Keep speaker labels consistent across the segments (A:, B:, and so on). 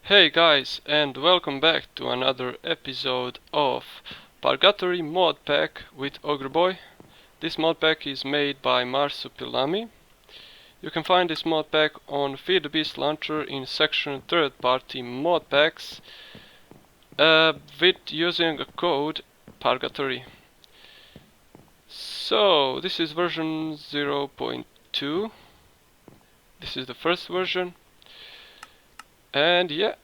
A: Hey guys, and welcome back to another episode of Purgatory mod pack with Ogreboy. This mod pack is made by Marsupilami. You can find this mod pack on FTB launcher in section third party mod packs with using a code Purgatory. So this is version 0.2. This is the first version. And yeah,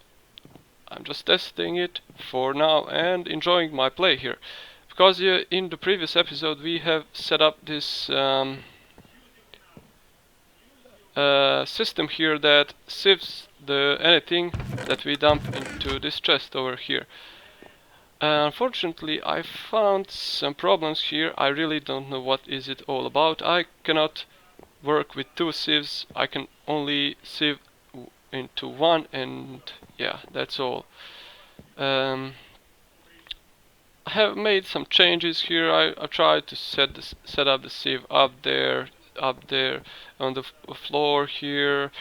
A: I'm just testing it for now and enjoying my play here. Because in the previous episode we have set up this system here that sieves anything that we dump into this chest over here. Unfortunately, I found some problems here. I really don't know what is it all about. I cannot work with two sieves. I can only sieve into one, and yeah, that's all. I have made some changes here. I tried to set up the sieve up there on the floor here.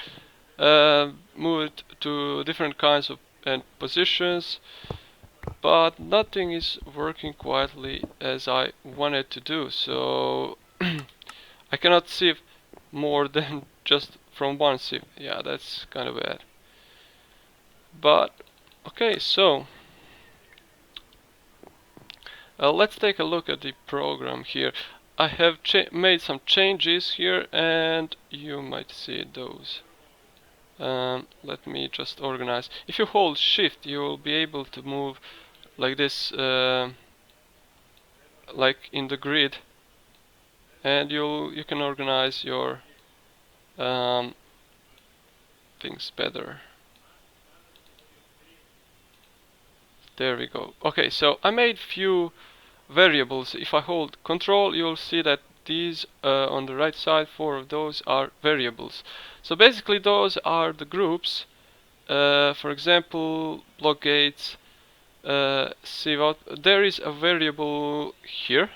A: Move it to different kinds of and positions, but nothing is working quietly as I wanted to do. So I cannot sieve more than just from one sieve. Yeah, that's kind of bad. But okay, so let's take a look at the program here. I have made some changes here and you might see those. Let me just organize. If you hold shift you will be able to move like this, like in the grid, and you can organize your things better. There we go. Okay, so I made few variables. If I hold control you'll see that these on the right side, 4 of those are variables. So basically those are the groups. For example, block gates, sieve out. There is a variable here.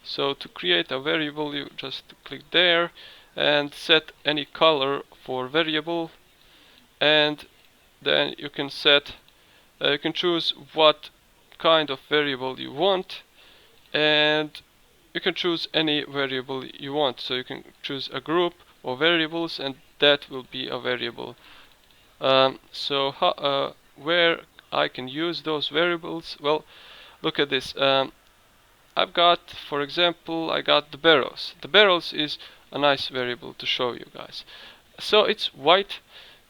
A: So to create a variable you just click there and set any color for variable, and then you can set you can choose what kind of variable you want, and you can choose any variable you want. So you can choose a group of variables and that will be a variable. Where I can use those variables, well, look at this. I've got, for example, I got the barrels. The barrels is a nice variable to show you guys. So it's white,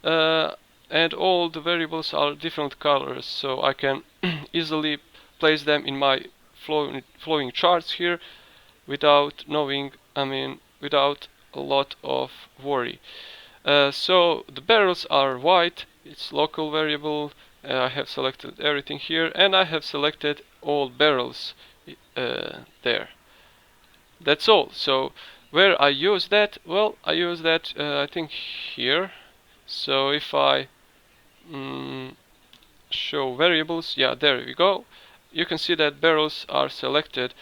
A: and all the variables are different colors, so I can easily place them in my flowing charts here without knowing, without a lot of worry. So the barrels are white, it's local variable. I have selected everything here and I have selected all barrels there. That's all. So where I use that? Well, I use that I think here. So if I show variables, yeah, there we go. You can see that barrels are selected.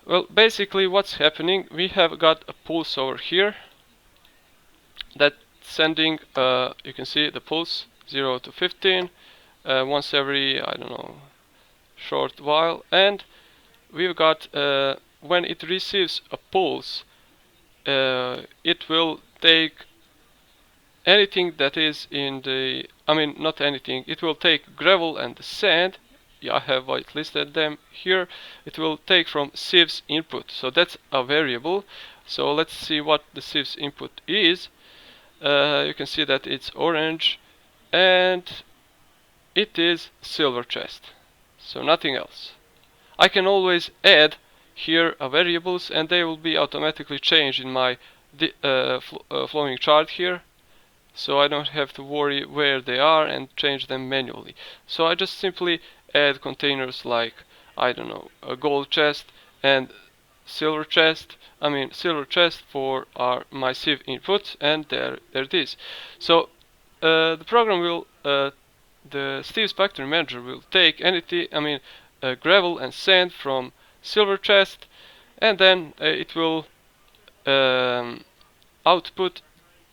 A: Well, basically what's happening, we have got a pulse over here that sending, you can see the pulse 0 to 15 once every, I don't know, short while, and we've got when it receives a pulse, it will take anything that is in the, not anything, it will take gravel and sand. Yeah, I have whitelisted them here. It will take from sieve's input, so that's a variable. So let's see what the sieve's input is. You can see that it's orange and it is silver chest, so nothing else. I can always add here variables and they will be automatically changed in my flowing chart here, so I don't have to worry where they are and change them manually. So I just simply add containers like, I don't know, a gold chest and silver chest. Silver chest for my sieve input, and there it is. So the program will, the Steve's Factory Manager will take anything, gravel and sand from silver chest, and then it will output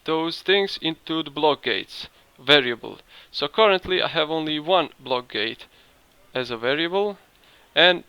A: those things into the block gates. variable. So currently I have only one block gate as a variable, and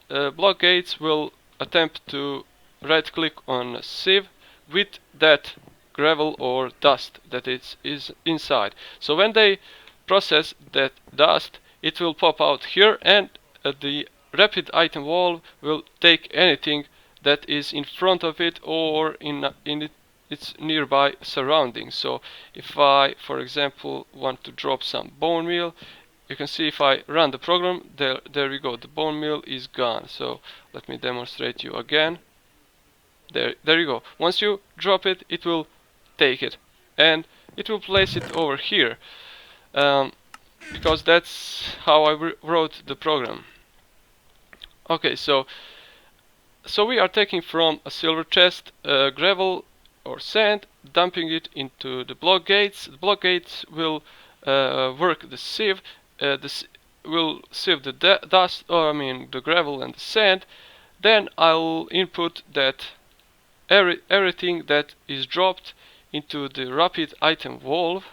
A: block gates will attempt to right click on a sieve with that gravel or dust that is inside. So when they process that dust, it will pop out here, and the rapid item wall will take anything that is in front of it or in its nearby surroundings. So if I, for example, want to drop some bone meal, you can see if I run the program, there we go, the bone meal is gone. So let me demonstrate you again. There you go. Once you drop it, it will take it, and it will place it over here, because that's how I wrote the program. Okay, so we are taking from a silver chest gravel or sand, dumping it into the block gates. The block gates will work the sieve, will sieve the dust, or I mean the gravel and the sand. Then I'll input that everything that is dropped into the rapid item valve.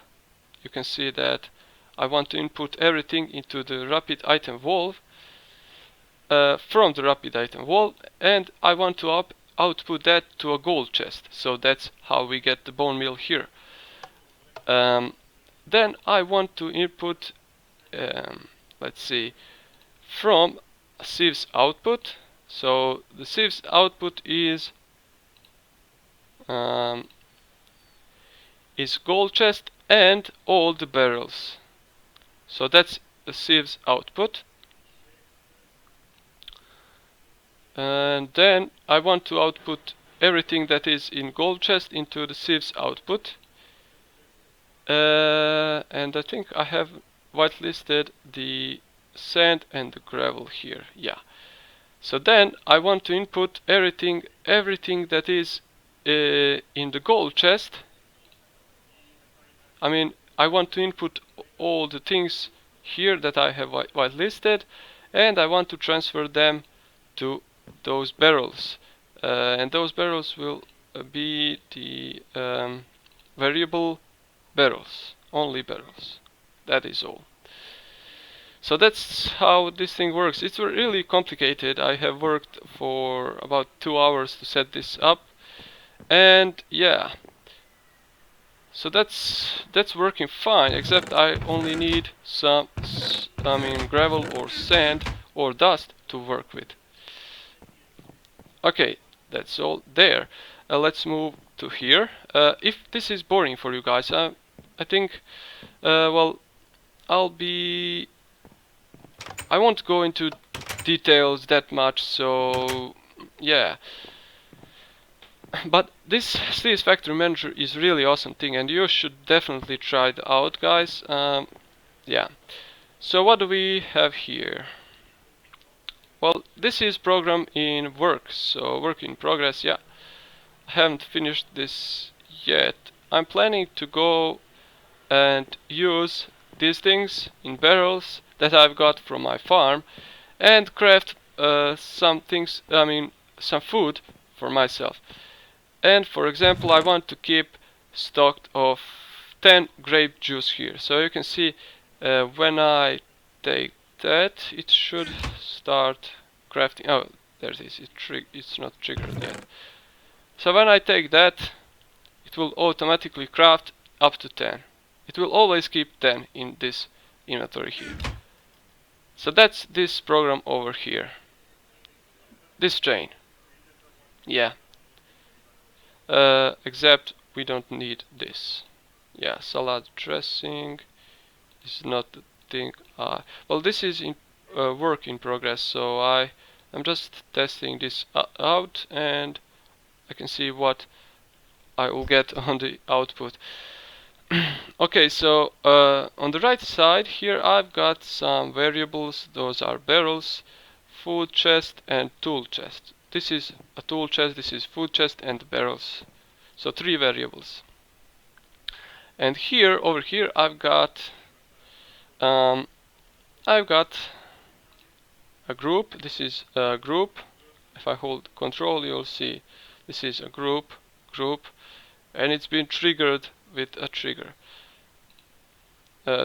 A: You can see that I want to input everything into the rapid item valve. From the rapid item wall, and I want to output that to a gold chest. So that's how we get the bone meal here. Then I want to input, let's see, from sieve's output. So the sieve's output is gold chest and all the barrels. So that's the sieve's output. And then I want to output everything that is in gold chest into the sieve's output. And I think I have whitelisted the sand and the gravel here. Yeah. So then I want to input everything that is in the gold chest. I mean, I want to input all the things here that I have whitelisted, and I want to transfer them to those barrels, and those barrels will be the variable barrels, only barrels. That is all. So that's how this thing works. It's really complicated. I have worked for about 2 hours to set this up, and yeah, so that's working fine, except I only need some gravel or sand or dust to work with. Okay, that's all there. Let's move to here. If this is boring for you guys, I think, well, I won't go into details that much, so yeah. But this CS Factory Manager is really awesome thing, and you should definitely try it out, guys. Yeah. So what do we have here? Well, this is program in work, so work in progress. Yeah, I haven't finished this yet. I'm planning to go and use these things in barrels that I've got from my farm and craft some things, some food for myself. And for example, I want to keep stocked of 10 grape juice here. So you can see when I take that, it should start crafting. Oh, there it is. It's not triggered yet. So when I take that, it will automatically craft up to 10. It will always keep 10 in this inventory here. So that's this program over here. This chain. Yeah. Except we don't need this. Yeah, salad dressing is not the thing. Well, this is in work in progress, so I'm just testing this out, and I can see what I will get on the output. Okay, so on the right side here I've got some variables. Those are barrels, food chest, and tool chest. This is a tool chest, this is food chest, and barrels. So 3 variables. And here, over here, I've got a group. This is a group. If I hold control, you'll see this is a group, and it's been triggered with a trigger.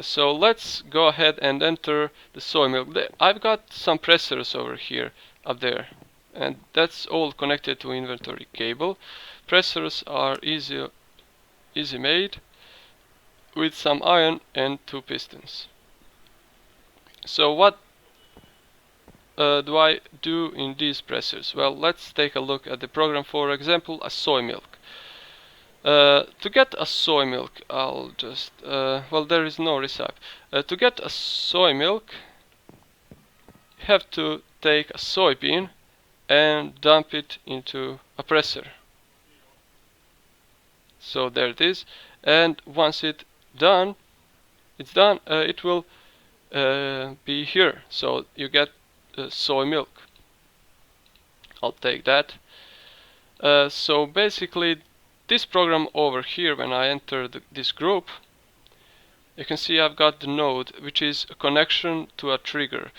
A: So let's go ahead and enter the soy milk. I've got some pressers over here, up there, and that's all connected to inventory cable. Pressers are easy made with some iron and 2 pistons. So what do I do in these pressers? Well, let's take a look at the program. For example, a soy milk. To get a soy milk, I'll just, well, there is no recipe. To get a soy milk, you have to take a soybean and dump it into a presser. So there it is. And once it's done, it will be here. So you get soy milk. I'll take that. So basically, this program over here, when I enter this group, you can see I've got the node, which is a connection to a trigger,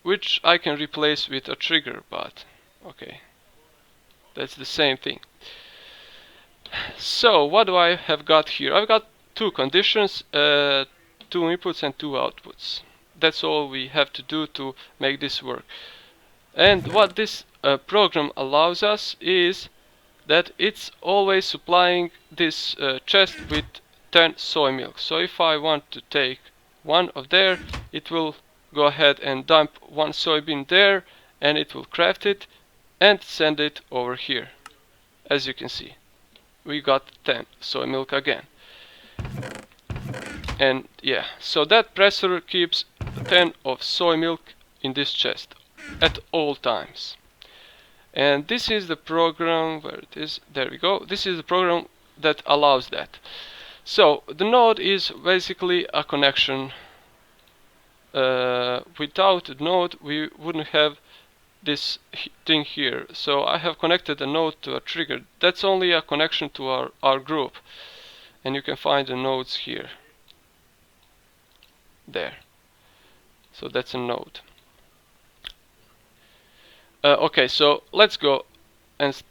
A: which I can replace with a trigger, but okay, that's the same thing. So what do I have got here? I've got 2 conditions, 2 inputs and 2 outputs. That's all we have to do to make this work. And what this program allows us is that it's always supplying this chest with 10 soy milk. So if I want to take one of there, it will go ahead and dump 1 soybean there, and it will craft it and send it over here. As you can see, we got 10 soy milk again. And yeah, so that presser keeps 10 of soy milk in this chest at all times. And this is the program, where it is, there we go. This is the program that allows that. So the node is basically a connection. Without the node, we wouldn't have this thing here. So I have connected a node to a trigger. That's only a connection to our group. And you can find the nodes here. There. So that's a node. Okay, so let's go and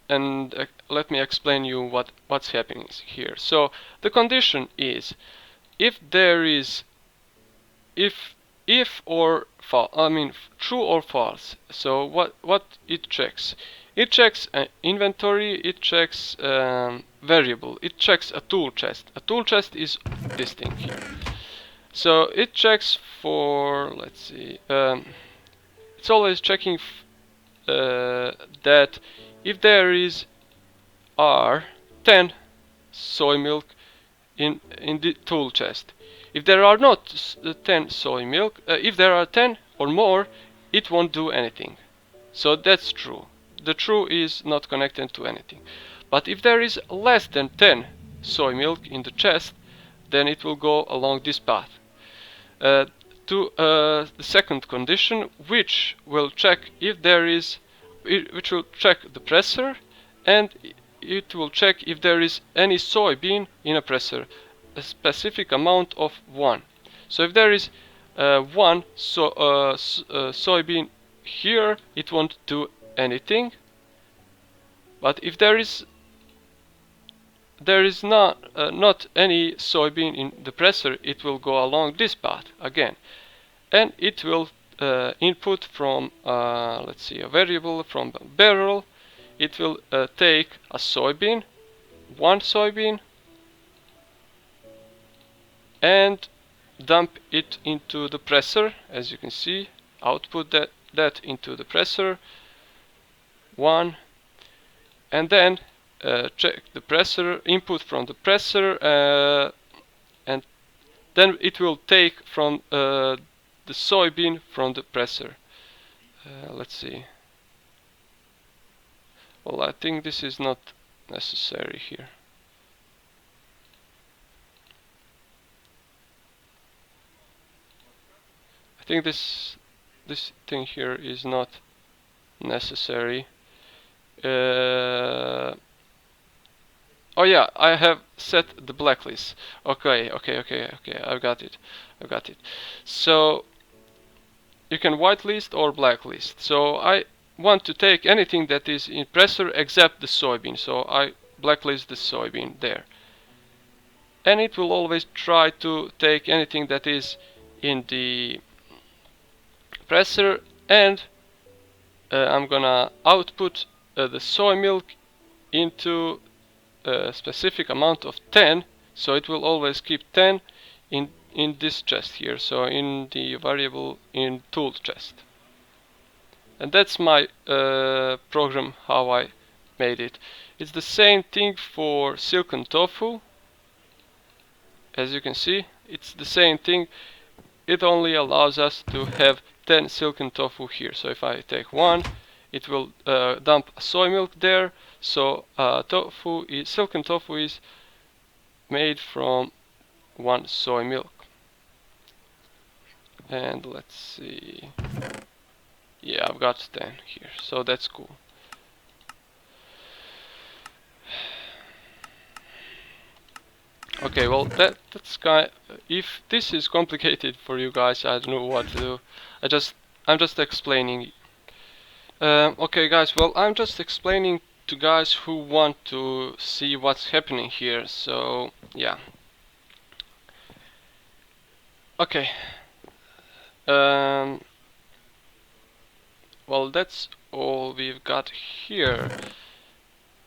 A: let me explain you what's happening here. So the condition is if there is if or false, I mean true or false. So what it checks? It checks inventory. It checks variable. It checks a tool chest. A tool chest is this thing here. So it checks for, let's see, it's always checking that if there is 10 soy milk in the tool chest. If there are not 10 soy milk, if there are 10 or more, it won't do anything. So that's true. The true is not connected to anything. But if there is less than 10 soy milk in the chest, then it will go along this path. To the second condition, which will check if there is, which will check the presser, and it will check if there is any soybean in a presser, a specific amount of 1. So if there is 1 soybean here, it won't do anything. But if there is not any soybean in the presser, it will go along this path again, and it will input from let's see, a variable from the barrel. It will take a soybean, 1 soybean, and dump it into the presser. As you can see, output that into the presser, 1, and then check the presser, input from the presser, and then it will take from the soybean from the presser. Let's see. Well, I think this is not necessary here. I think this thing here is not necessary. Oh yeah, I have set the blacklist. Okay, I've got it. So you can whitelist or blacklist. So I want to take anything that is in presser except the soybean. So I blacklist the soybean there. and it will always try to take anything that is in the presser, and I'm gonna output the soy milk into a specific amount of 10, so it will always keep 10 in this chest here, so in the variable in tool chest. And that's my program, how I made it. It's the same thing for silken tofu. As you can see, it's the same thing. It only allows us to have 10 silken tofu here. So if I take one, it will dump soy milk there. So silken tofu is made from one soy milk. And let's see. Yeah, I've got 10 here, so that's cool. Okay, well that's kind. If this is complicated for you guys, I don't know what to do. I'm just explaining. Okay, guys. Well, I'm just explaining to guys who want to see what's happening here. So yeah. Okay. Well, that's all we've got here.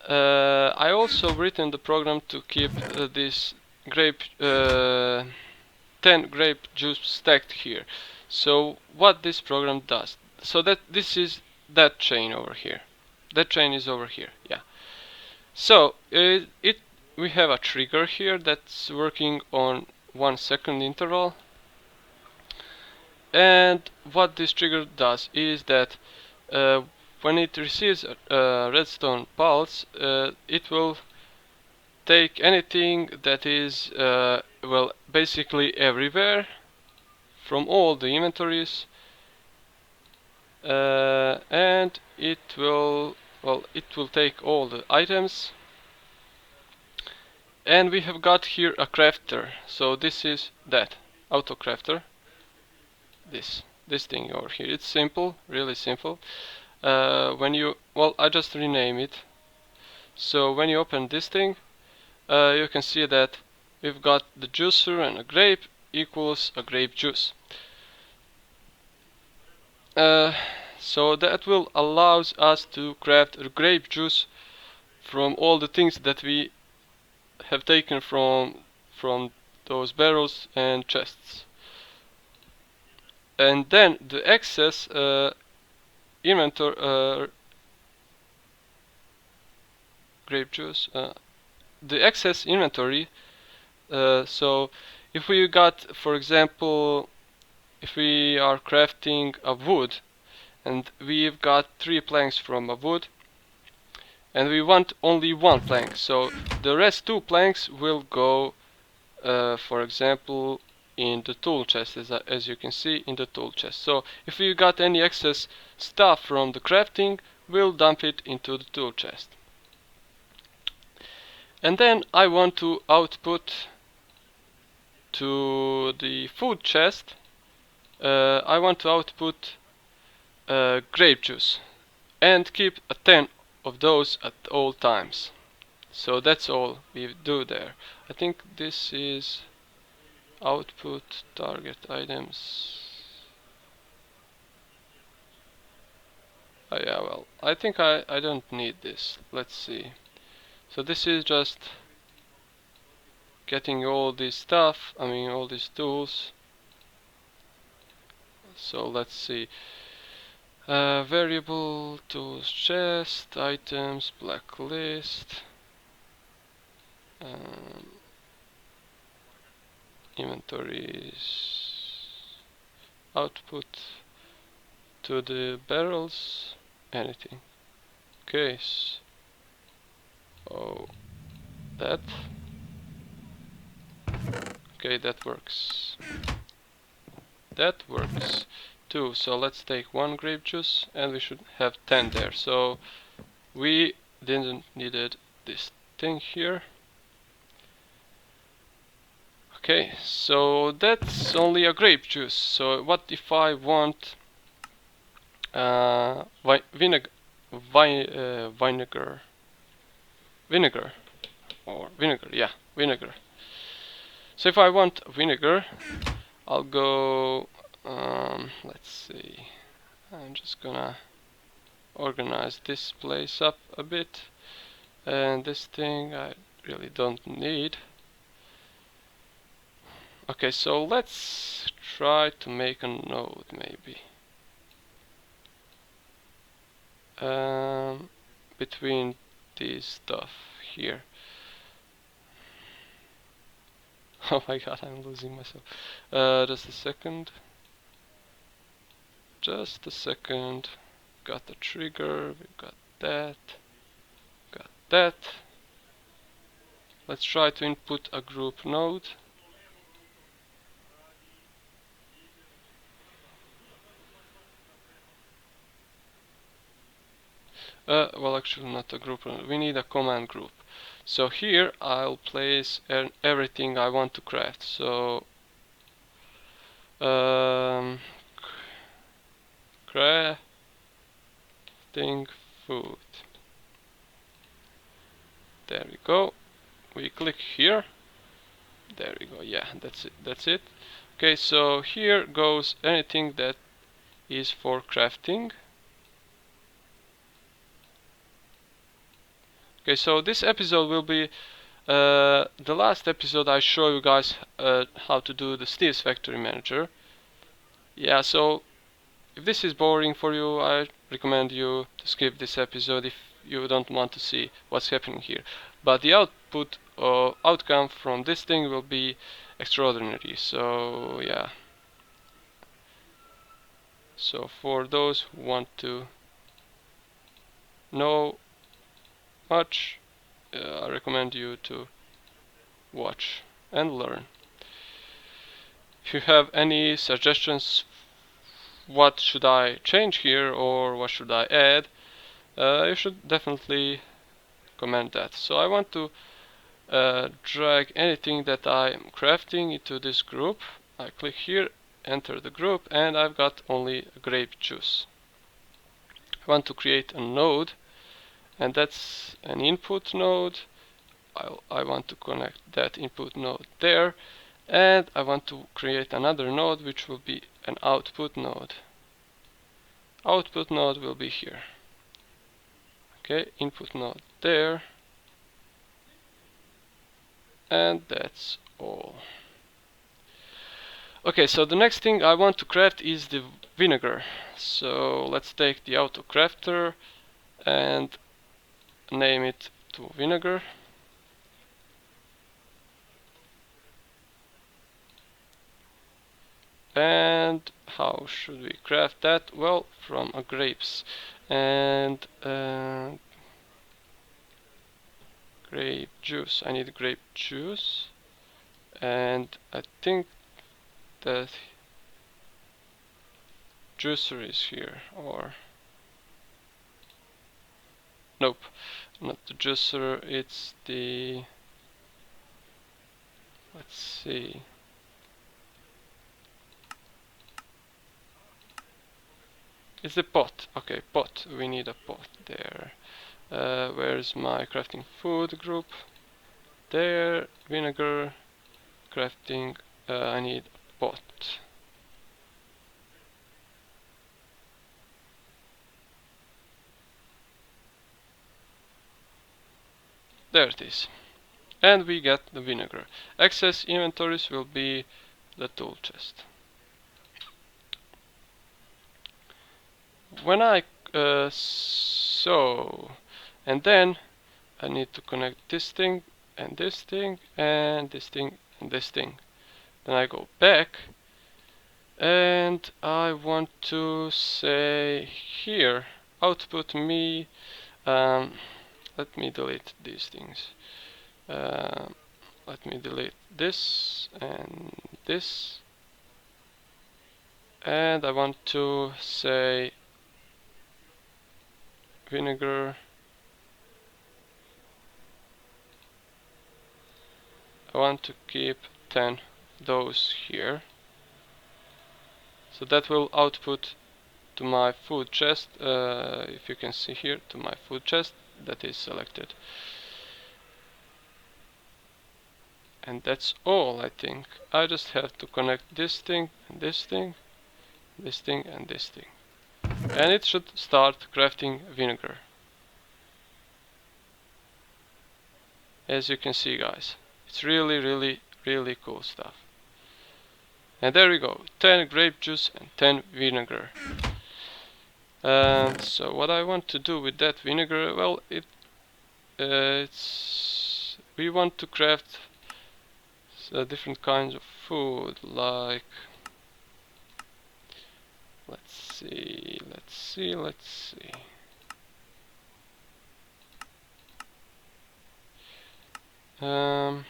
A: I also written the program to keep this grape 10 grape juice stacked here. So what this program does, so that this is that chain over here, that chain is over here, yeah. So we have a trigger here that's working on 1 second interval, and what this trigger does is that when it receives a redstone pulse, it will take anything that is well, basically everywhere from all the inventories, and it will take all the items. And we have got here a crafter, so this is that auto crafter, this thing over here. It's simple, really simple. When you, well, I just rename it. So when you open this thing, you can see that we've got the juicer, and a grape equals a grape juice. So that will allows us to craft a grape juice from all the things that we have taken from those barrels and chests. And then the excess inventory grape juice, the excess inventory. So if we got, for example, if we are crafting a wood, and we've got 3 planks from a wood, and we want only 1 plank, so the rest 2 planks will go, for example, in the tool chest, as you can see, in the tool chest. So if we got any excess stuff from the crafting, we'll dump it into the tool chest. And then I want to output to the food chest, I want to output grape juice and keep a 10 of those at all times. So that's all we do there. I think this is output target items. Oh yeah, well, I think I don't need this. Let's see. So this is just getting all this stuff, I mean all these tools. So let's see. Variable tools chest, items, blacklist, inventories, output to the barrels, anything. Okay, oh, that. Okay, that works. That works too. So let's take 1 grape juice, and we should have 10 there. So we didn't needed this thing here. Okay, so that's only a grape juice. So what if I want vinegar, yeah, vinegar. So if I want vinegar, I'll go, let's see, I'm just gonna organize this place up a bit, and this thing I really don't need. Okay, so let's try to make a node maybe between these stuff here. Oh my god, I'm losing myself. Just a second. Just a second. Got the trigger, we got that. Got that. Let's try to input a group node. Well, actually not a group node. We need a command group. So here I'll place everything I want to craft. So crafting food. There we go. We click here. There we go. Yeah, that's it. That's it. Okay, so here goes anything that is for crafting. Okay, so this episode will be the last episode I show you guys how to do the Steve's Factory Manager. Yeah, so if this is boring for you, I recommend you to skip this episode if you don't want to see what's happening here. But the outcome from this thing will be extraordinary. So yeah. So for those who want to know much, I recommend you to watch and learn. If you have any suggestions, what should I change here or what should I add, you should definitely comment that. So I want to drag anything that I'm crafting into this group. I click here, enter the group, and I've got only grape juice. I want to create a node, and that's an input node. I want to connect that input node there, and I want to create another node which will be an output node. Output node will be here. Okay, input node there, and that's all. Okay, so the next thing I want to craft is the vinegar. So let's take the auto crafter and name it to vinegar. And how should we craft that? Well, from a grapes. And grape juice. I need grape juice. And I think that juicer is here, or nope, not the juicer, it's the, let's see, it's the pot. Okay, pot, we need a pot there. Where's my crafting food group? There, vinegar, crafting, I need a pot. There it is. And we get the vinegar. Excess inventories will be the tool chest. When I and then I need to connect this thing and this thing and this thing and this thing. Then I go back and I want to say here output me. Let me delete these things. Let me delete this and this, and I want to say vinegar. I want to keep 10 those here, so that will output to my food chest. If you can see here, to my food chest that is selected. And that's all, I think. I just have to connect this thing and this thing, this thing and this thing. And it should start crafting vinegar. As you can see, guys, it's really cool stuff. And there we go, 10 grape juice and 10 vinegar. So what I want to do with that vinegar, well, we want to craft different kinds of food, like let's see. Um,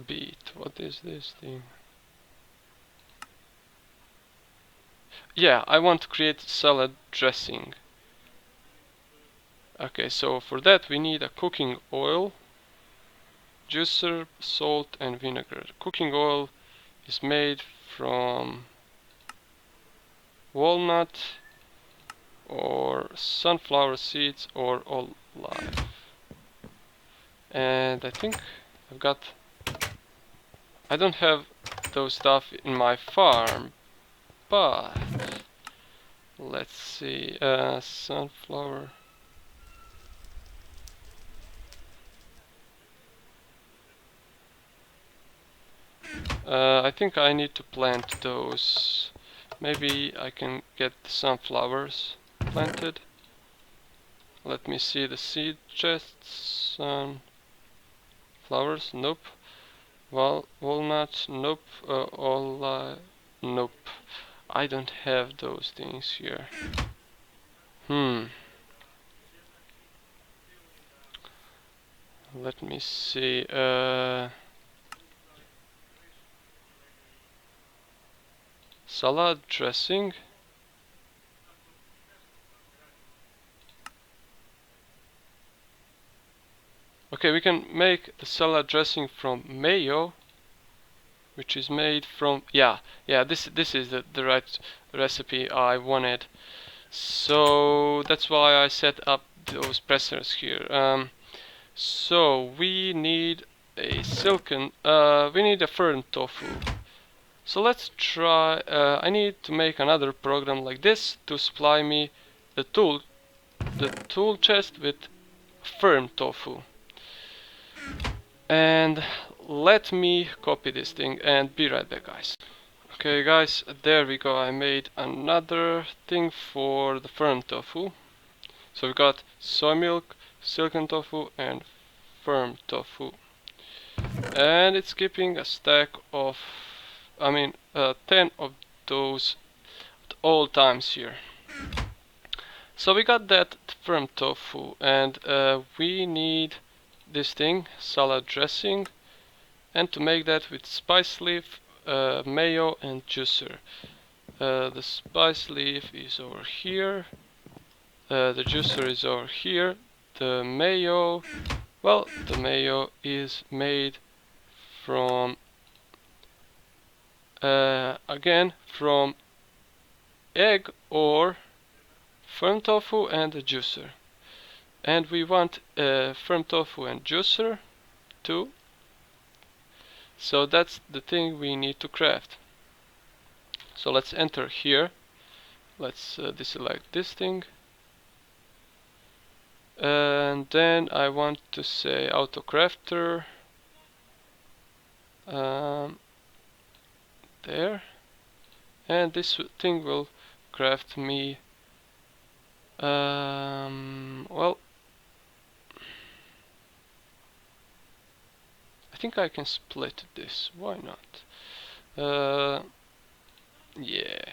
A: beet. What is this thing? Yeah, I want to create salad dressing. Okay, so for that we need a cooking oil, juicer, salt and vinegar. Cooking oil is made from walnut or sunflower seeds or olive. And I think I don't have those stuff in my farm, but let's see, sunflower. I think I need to plant those. Maybe I can get sunflowers planted. Let me see the seed chests. Sunflowers, nope. Walnuts, nope. Nope. I don't have those things here. Let me see. Salad dressing. Okay, we can make the salad dressing from mayo, which is made from this is the right recipe I wanted. So that's why I set up those pressers here. So we need a firm tofu. So let's try. I need to make another program like this to supply me the tool chest with firm tofu. And let me copy this thing and be right back, guys. Okay, guys, there we go. I made another thing for the firm tofu. So we got soy milk, silken tofu, and firm tofu. And it's keeping a stack of, 10 of those at all times here. So we got that firm tofu, and we need this thing, salad dressing, and to make that with spice leaf, mayo and juicer. The spice leaf is over here, the juicer is over here, the mayo, well, the mayo is made from again from egg or firm tofu and a juicer. And we want firm tofu and juicer too. So that's the thing we need to craft. So let's enter here. Let's deselect this thing. And then I want to say auto crafter. There. And this thing will craft me well, I think I can split this, why not? Yeah.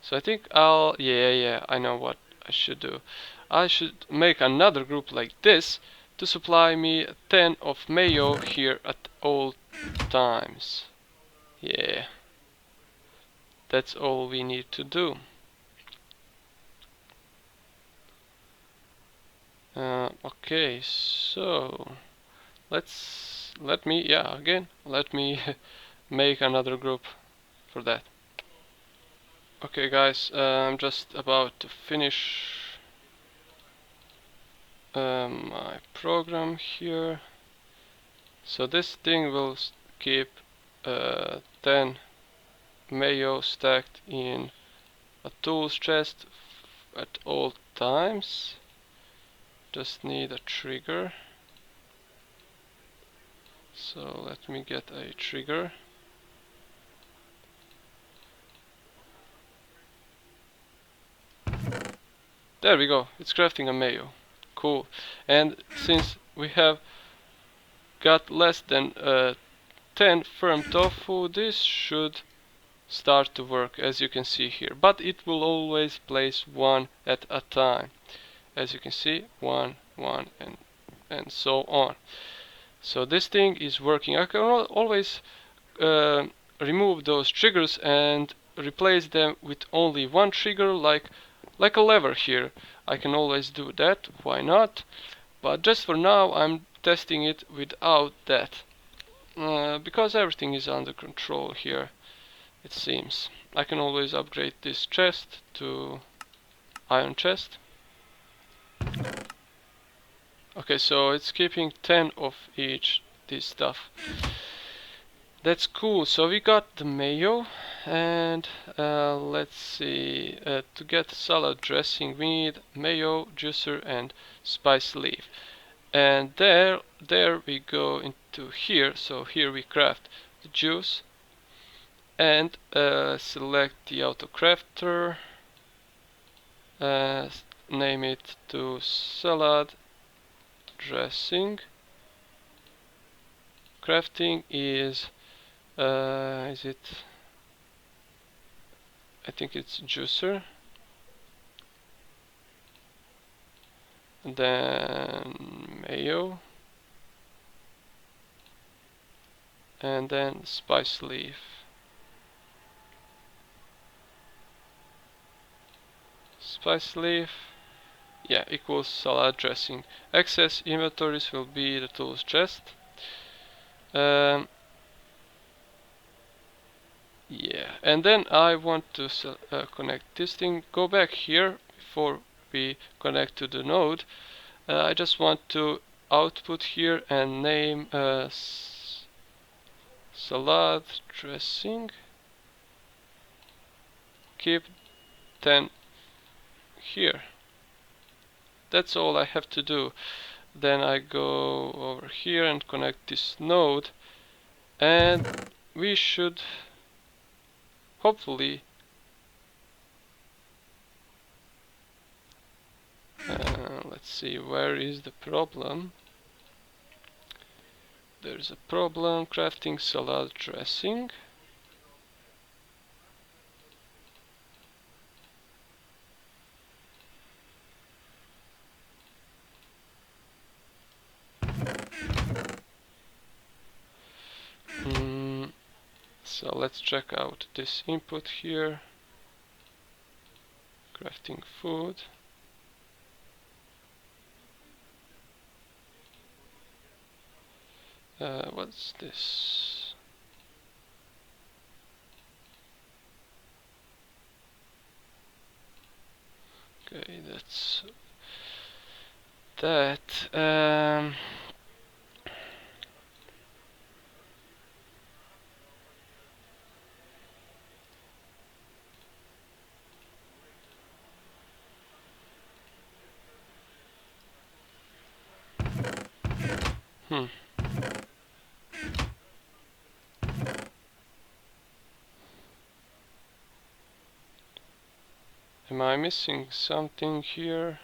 A: So I think I know what I should do. I should make another group like this to supply me 10 of mayo here at all times. Yeah. That's all we need to do. Okay, so let me make another group for that. Okay guys, I'm just about to finish my program here. So this thing will keep 10 mayo stacked in a tools chest at all times. Just need a trigger. So let me get a trigger. There we go, it's crafting a mayo. Cool. And since we have got less than 10 firm tofu, this should start to work, as you can see here. But it will always place one at a time. As you can see, one, and so on. So this thing is working. I can always remove those triggers and replace them with only one trigger, like a lever here. I can always do that, why not? But just for now I'm testing it without that, because everything is under control here, it seems. I can always upgrade this chest to iron chest. Okay, so it's keeping 10 of each this stuff. That's cool. So we got the mayo, and let's see, to get salad dressing we need mayo, juicer and spice leaf. And there we go into here. So here we craft the juice and select the auto crafter, name it to salad dressing. Crafting is it, I think it's juicer, and then mayo, and then spice leaf. Spice leaf, yeah, equals salad dressing. Excess inventories will be the tools chest. Yeah, and then I want to connect this thing. Go back here before we connect to the node. I just want to output here and name salad dressing. Keep 10 here. That's all I have to do. Then I go over here and connect this node, and we should hopefully let's see, where is the problem? There's a problem. Crafting salad dressing. So let's check out this input here. Crafting food. What's this? Okay, that's that. Am I missing something here?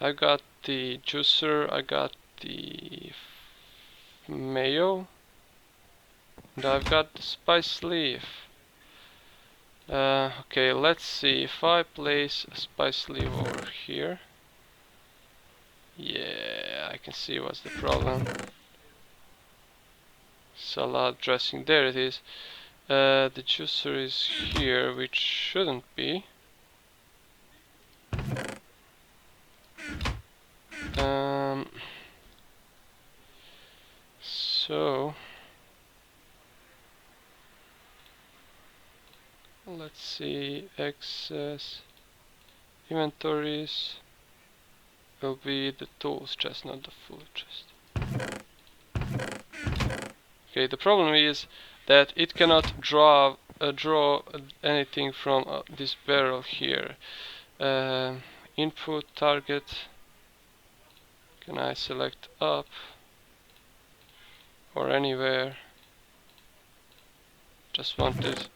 A: I got the juicer, I got the mayo, and I've got the spice leaf. Okay, let's see if I place a spice leaf over here. Yeah, I can see what's the problem. Salad dressing, there it is. The juicer is here, which shouldn't be. So Let's see, access inventories will be the tools chest, not the food chest. Okay, the problem is that it cannot draw anything from this barrel here. Input target. Can I select up or anywhere? Just want it.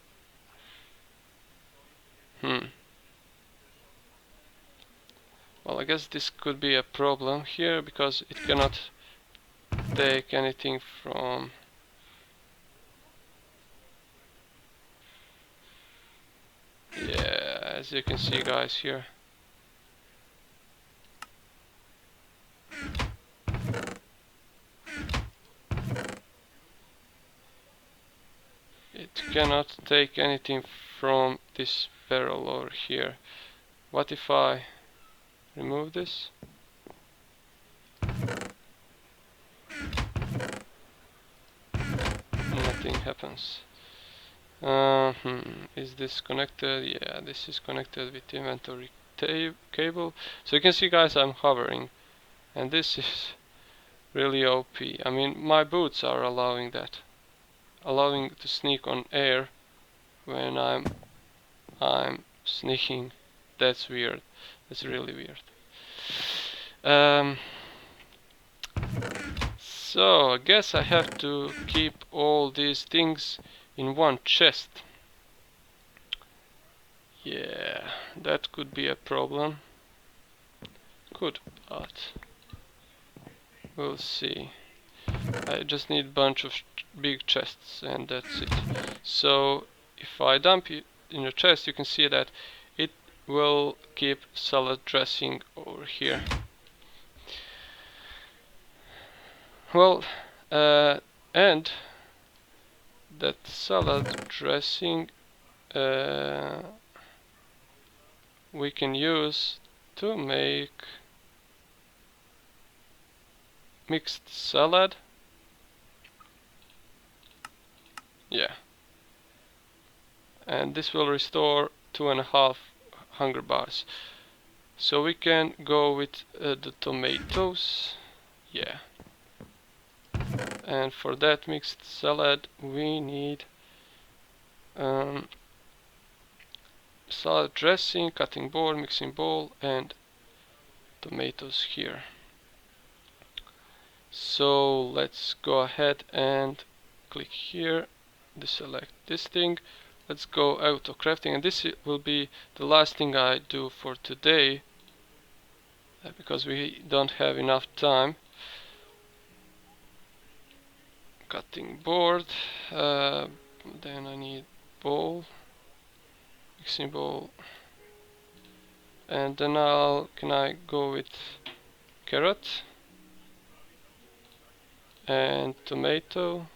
A: Well, I guess this could be a problem here because it cannot take anything from. Yeah, as you can see, guys, here. It cannot take anything from this barrel over here. What if I remove this? Nothing happens. Is this connected? Yeah, this is connected with inventory cable. So you can see, guys, I'm hovering, and this is really OP. I mean, my boots are allowing that, allowing to sneak on air when I'm sneaking. That's weird. That's really weird. So I guess I have to keep all these things in one chest. Yeah, that could be a problem. Could, but we'll see. I just need a bunch of big chests and that's it. So if I dump it in a chest, you can see that it will keep salad dressing over here. Well, and that salad dressing we can use to make mixed salad. Yeah, and this will restore 2.5 hunger bars. So we can go with the tomatoes. Yeah, and for that mixed salad we need salad dressing, cutting board, mixing bowl, and tomatoes here. So let's go ahead and click here, deselect this thing. Let's go auto crafting, and this will be the last thing I do for today because we don't have enough time. Cutting board, then I need bowl, mixing bowl, and then can I go with carrot and tomato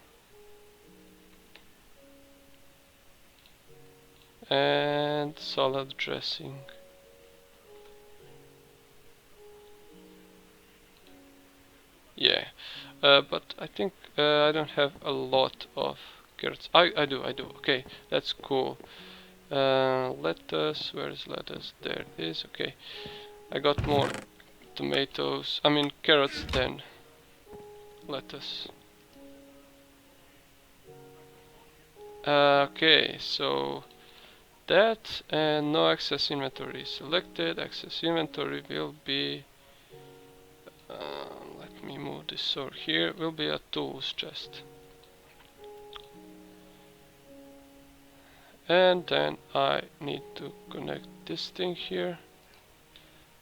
A: and salad dressing. Yeah, but I think I don't have a lot of carrots. I do. Okay, that's cool. Lettuce, where is lettuce? There it is. Okay, I got more tomatoes, I mean carrots than lettuce. Okay, so that, and no access inventory selected. Access inventory will be let me move this over here, will be a tools chest. And then I need to connect this thing here.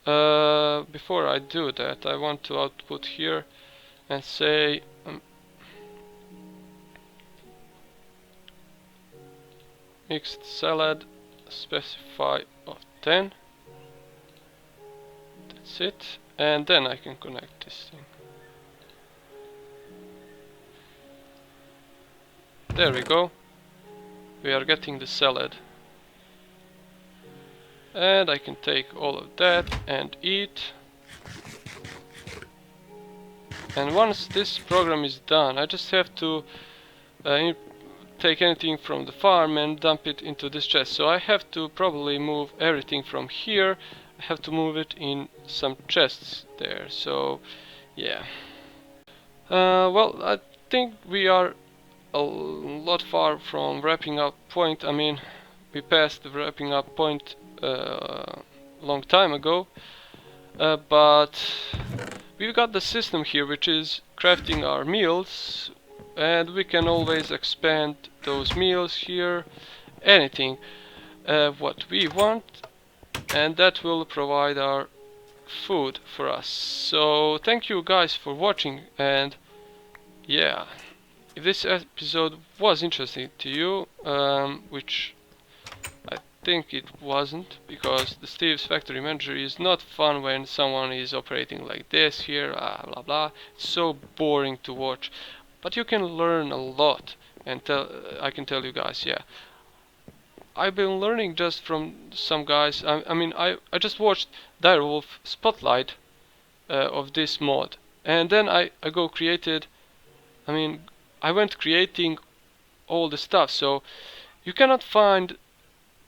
A: Before I do that, I want to output here and say mixed salad, specify of 10. That's it, and then I can connect this thing. There we go. We are getting the salad. And I can take all of that and eat. And once this program is done, I just have to take anything from the farm and dump it into this chest. So I have to probably move everything from here. I have to move it in some chests there. So yeah. Well, I think we are a lot far from wrapping up point. I mean, we passed the wrapping up point long time ago, but we've got the system here which is crafting our meals, and we can always expand those meals here, anything what we want, and that will provide our food for us. So thank you guys for watching, and yeah, if this episode was interesting to you, which I think it wasn't, because the Steve's Factory Manager is not fun when someone is operating like this here, blah blah. It's so boring to watch, but you can learn a lot, and I can tell you guys, yeah. I've been learning just from some guys. I just watched Direwolf Spotlight of this mod, and then I go created. I went creating all the stuff. So you cannot find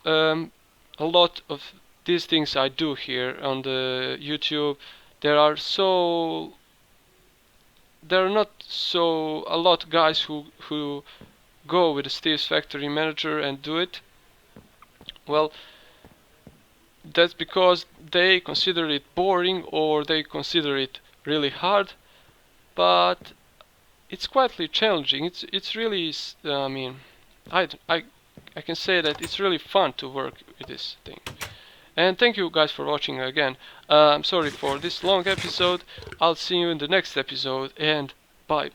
A: a lot of these things I do here on the YouTube. There are not so a lot guys who go with the Steve's Factory Manager and do it. Well, that's because they consider it boring or they consider it really hard, but it's quite challenging. It's really I can say that it's really fun to work with this thing. And thank you guys for watching again. I'm sorry for this long episode. I'll see you in the next episode, and bye.